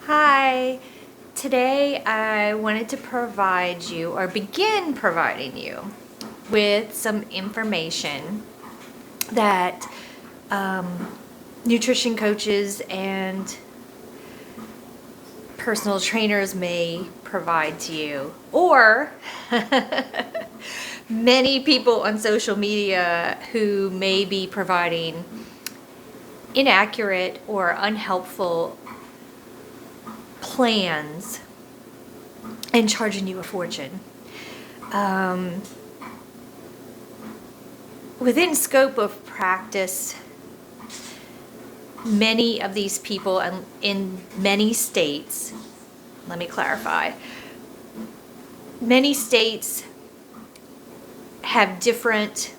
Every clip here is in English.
Hi, today I wanted to provide you or begin providing you with some information that nutrition coaches and personal trainers may provide to you, or many people on social media who may be providing inaccurate or unhelpful plans and charging you a fortune. Within scope of practice, many of these people in many states, let me clarify, many states have different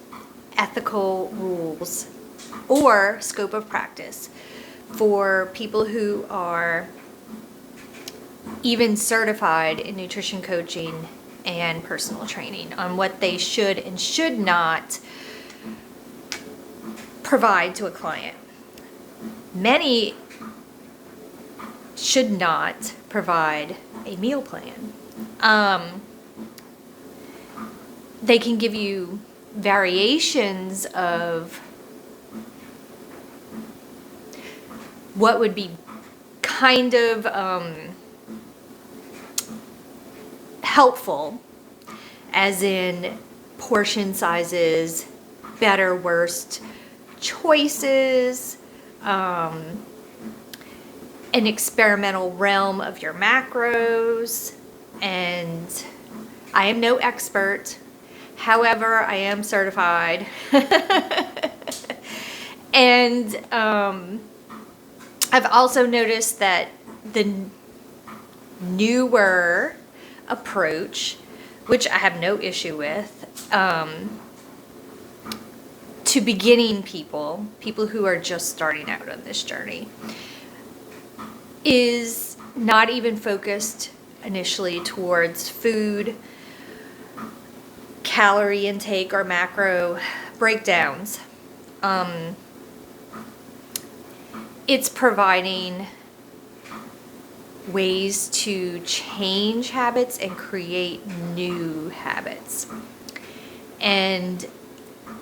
ethical rules or scope of practice for people who are even certified in nutrition coaching and personal training on what they should and should not provide to a client. Many should not provide a meal plan. They can give you variations of what would be kind of helpful, as in portion sizes, better, worst choices, an experimental realm of your macros. And I am no expert, however, I am certified. And I've also noticed that the newer approach, which I have no issue with, to beginning people who are just starting out on this journey, is not even focused initially towards food, calorie intake, or macro breakdowns. It's providing ways to change habits and create new habits. And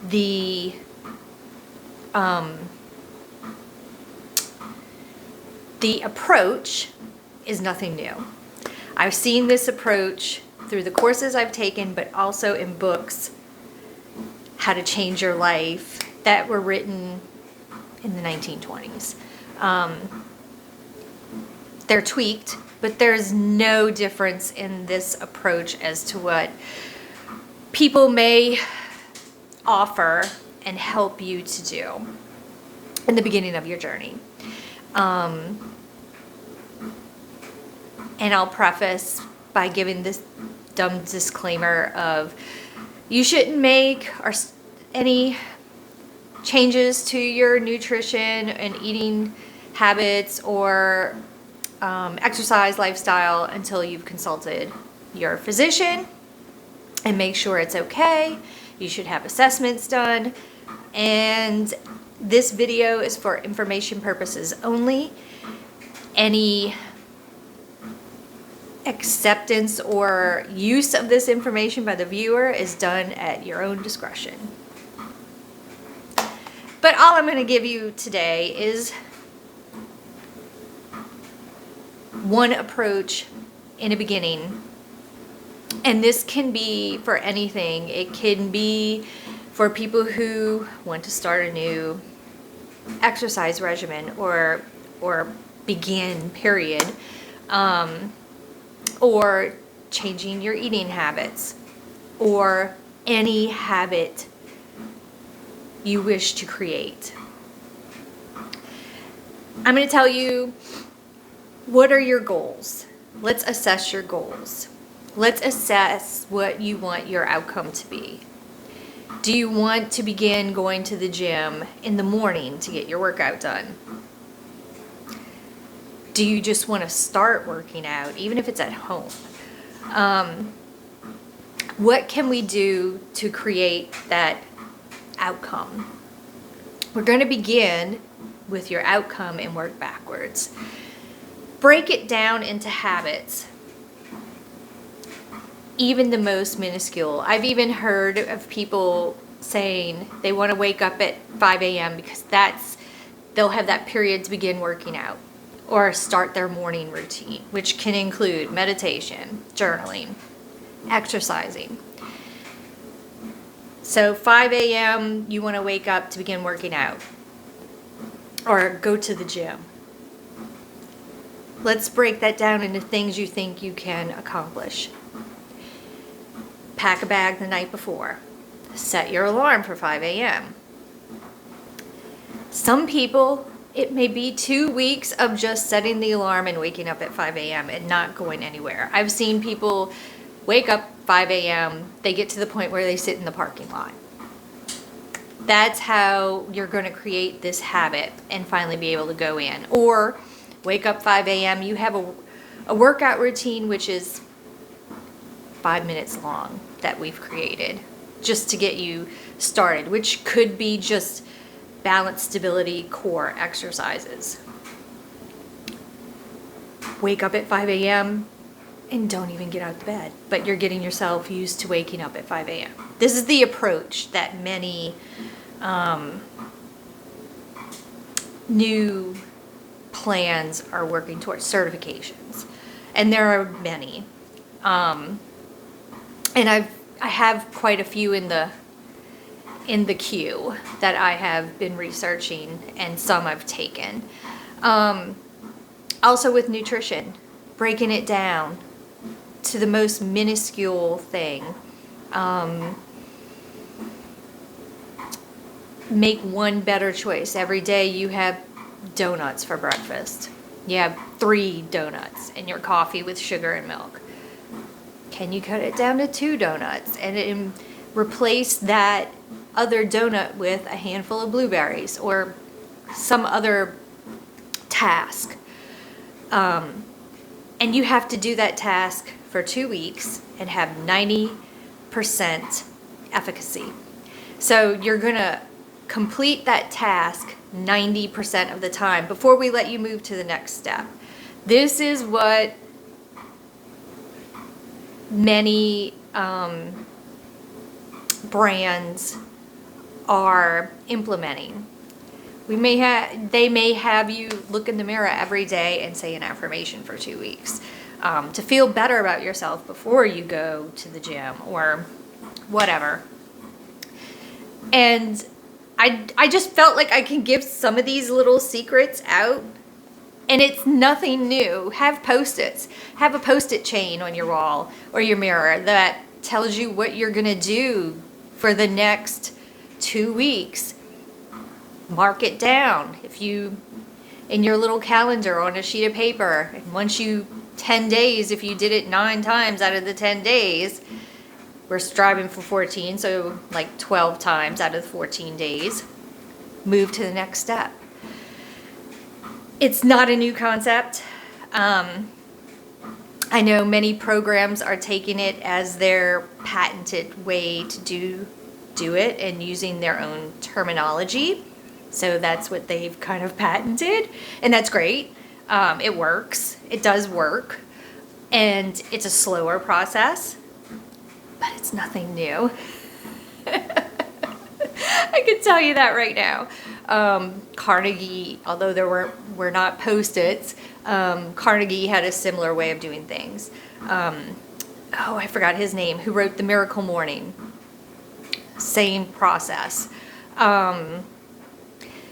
the approach is nothing new. I've seen this approach through the courses I've taken, but also in books, How to Change Your Life, that were written in the 1920s. They're tweaked, but there's no difference in this approach as to what people may offer and help you to do in the beginning of your journey. And I'll preface by giving this dumb disclaimer of you shouldn't make any changes to your nutrition and eating habits or exercise lifestyle until you've consulted your physician and make sure it's okay. You should have assessments done. And this video is for information purposes only. Any acceptance or use of this information by the viewer is done at your own discretion. But all I'm going to give you today is one approach in a beginning. And this can be for anything. It can be for people who want to start a new exercise regimen or begin, period. Or changing your eating habits, or any habit you wish to create. I'm going to tell you, what are your goals? Let's assess your goals. Let's assess what you want your outcome to be. Do you want to begin going to the gym in the morning to get your workout done? Do you just want to start working out, even if it's at home? What can we do to create that outcome? We're going to begin with your outcome and work backwards. break it down into habits. Even the most minuscule. I've even heard of people saying they want to wake up at 5 a.m. because they'll have that period to begin working out or start their morning routine, which can include meditation, journaling, exercising. So 5 a.m. you want to wake up to begin working out or go to the gym. Let's break that down into things you think you can accomplish. Pack a bag the night before. Set your alarm for 5 a.m. Some people, it may be 2 weeks of just setting the alarm and waking up at 5 a.m. and not going anywhere. I've seen people wake up 5 a.m., they get to the point where they sit in the parking lot. That's how you're going to create this habit and finally be able to go in. Or wake up 5 a.m., you have a workout routine which is 5 minutes long that we've created just to get you started, which could be just balance, stability, core exercises. Wake up at 5 a.m. and don't even get out of bed, but you're getting yourself used to waking up at 5 a.m. This is the approach that many new plans are working towards, certifications, and there are many. And I have quite a few in the queue that I have been researching, and some I've taken. Also with nutrition, breaking it down to the most minuscule thing. Make one better choice. Every day you have donuts for breakfast. You have 3 donuts and your coffee with sugar and milk. Can you cut it down to 2 donuts and replace that other donut with a handful of blueberries or some other task? And you have to do that task for 2 weeks and have 90% efficacy. So you're going to complete that task 90% of the time before we let you move to the next step. This is what many brands are implementing. They may have you look in the mirror every day and say an affirmation for 2 weeks to feel better about yourself before you go to the gym or whatever. And I just felt like I can give some of these little secrets out, and it's nothing new. Have Post-its. Have a Post-it chain on your wall or your mirror that tells you what you're going to do for the next 2 weeks. Mark it down. If you, in your little calendar on a sheet of paper, and once 10 days, if you did it 9 times out of the 10 days, we're striving for 14, so like 12 times out of the 14 days, move to the next step. It's not a new concept. I know many programs are taking it as their patented way to do it and using their own terminology. So that's what they've kind of patented, and that's great. It works. It does work, and it's a slower process, but it's nothing new. I can tell you that right now. Carnegie, although there were not Post-its, Carnegie had a similar way of doing things. I forgot his name, who wrote The Miracle Morning. Same process.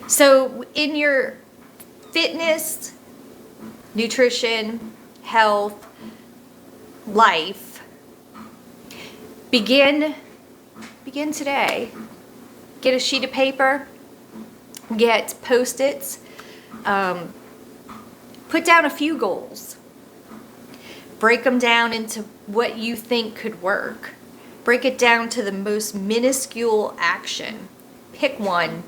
So in your fitness, nutrition, health, life, begin today. Get a sheet of paper, get Post-its, put down a few goals. Break them down into what you think could work. Break it down to the most minuscule action. Pick one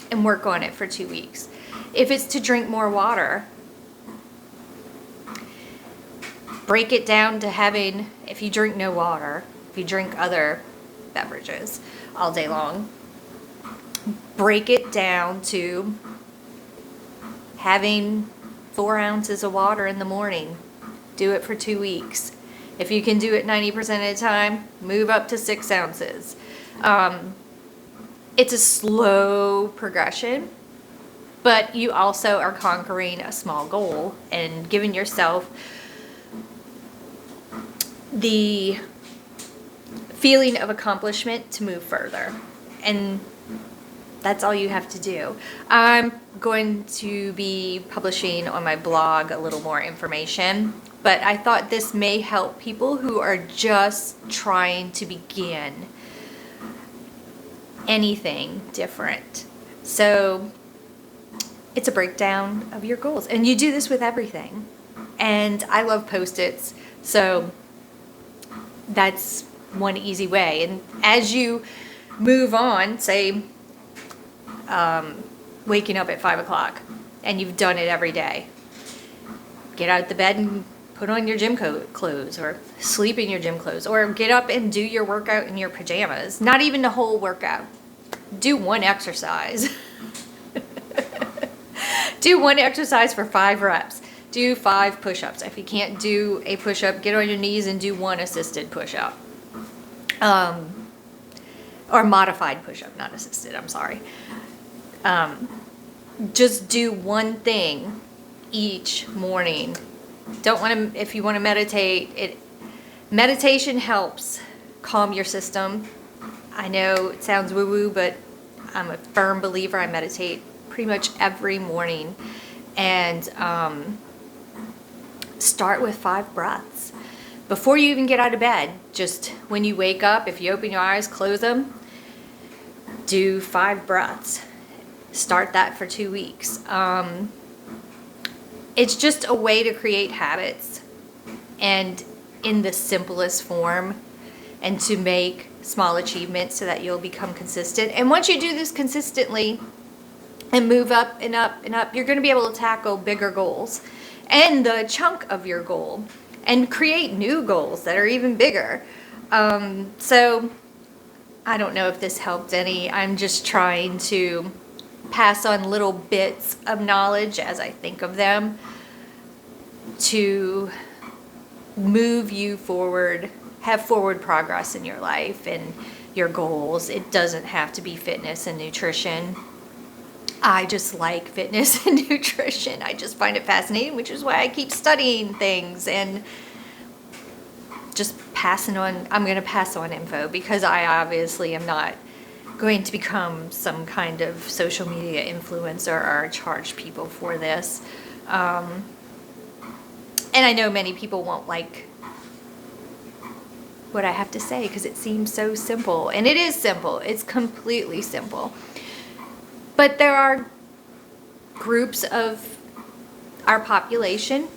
and work on it for 2 weeks. If it's to drink more water, break it down to having, if you drink no water, if you drink other beverages all day long, break it down to having 4 ounces of water in the morning. Do it for 2 weeks. If you can do it 90% of the time, move up to 6 ounces. It's a slow progression, but you also are conquering a small goal and giving yourself the feeling of accomplishment to move further. And that's all you have to do. I'm going to be publishing on my blog a little more information, but I thought this may help people who are just trying to begin anything different. So it's a breakdown of your goals, and you do this with everything. And I love Post-its, so that's one easy way. And as you move on, say waking up at 5 o'clock and you've done it every day, get out of the bed and put on your gym clothes, or sleep in your gym clothes, or get up and do your workout in your pajamas. Not even the whole workout. Do one exercise. Do one exercise for 5 reps. Do 5 push-ups. If you can't do a push-up, get on your knees and do 1 assisted push-up. Or modified push-up, not assisted, I'm sorry. Just do one thing each morning. If you want to meditate, meditation helps calm your system. I know it sounds woo-woo, but I'm a firm believer. I meditate pretty much every morning. And start with 5 breaths. Before you even get out of bed, just when you wake up, if you open your eyes, close them, do 5 breaths. Start that for 2 weeks. It's just a way to create habits, and in the simplest form, and to make small achievements so that you'll become consistent. And once you do this consistently and move up and up and up, you're going to be able to tackle bigger goals and the chunk of your goal and create new goals that are even bigger. So I don't know if this helped any. I'm just trying to pass on little bits of knowledge as I think of them to move you forward, have forward progress in your life and your goals. It doesn't have to be fitness and nutrition. I just like fitness and nutrition. I just find it fascinating, which is why I keep studying things and just passing on. I'm going to pass on info because I obviously am not going to become some kind of social media influencer or charge people for this. And I know many people won't like what I have to say because it seems so simple. And it is simple. It's completely simple. But there are groups of our population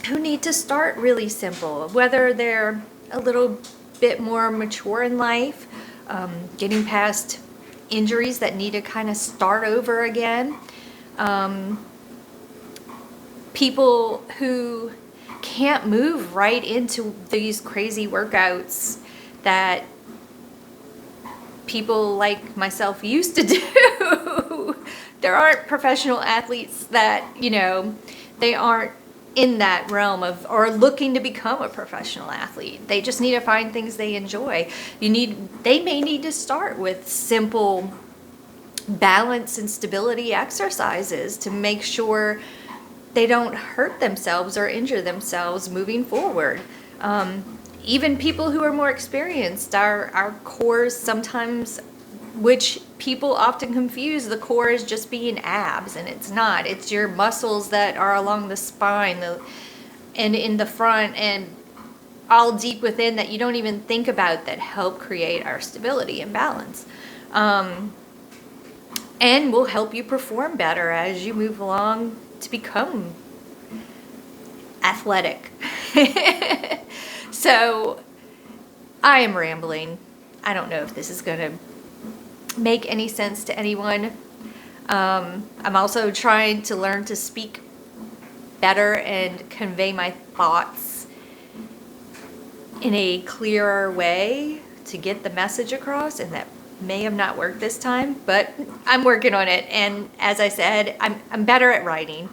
who need to start really simple, whether they're a little bit more mature in life, getting past injuries that need to kind of start over again, people who can't move right into these crazy workouts that people like myself used to do. There aren't professional athletes that, they aren't in that realm of or looking to become a professional athlete. They just need to find things they enjoy. They may need to start with simple balance and stability exercises to make sure they don't hurt themselves or injure themselves moving forward. Even people who are more experienced, our cores sometimes, which people often confuse, the core is just being abs, and it's not. It's your muscles that are along the spine and in the front and all deep within that you don't even think about that help create our stability and balance. And will help you perform better as you move along to become athletic. So I am rambling. I don't know if this is going to make any sense to anyone. I'm also trying to learn to speak better and convey my thoughts in a clearer way to get the message across, and that may have not worked this time, but I'm working on it. And as I said, I'm better at writing.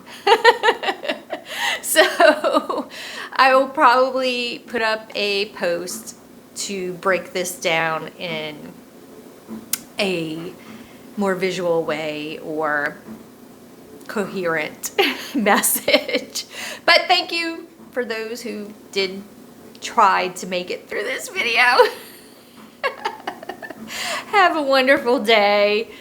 I will probably put up a post to break this down in a more visual way or coherent message. But thank you for those who did try to make it through this video. Have a wonderful day.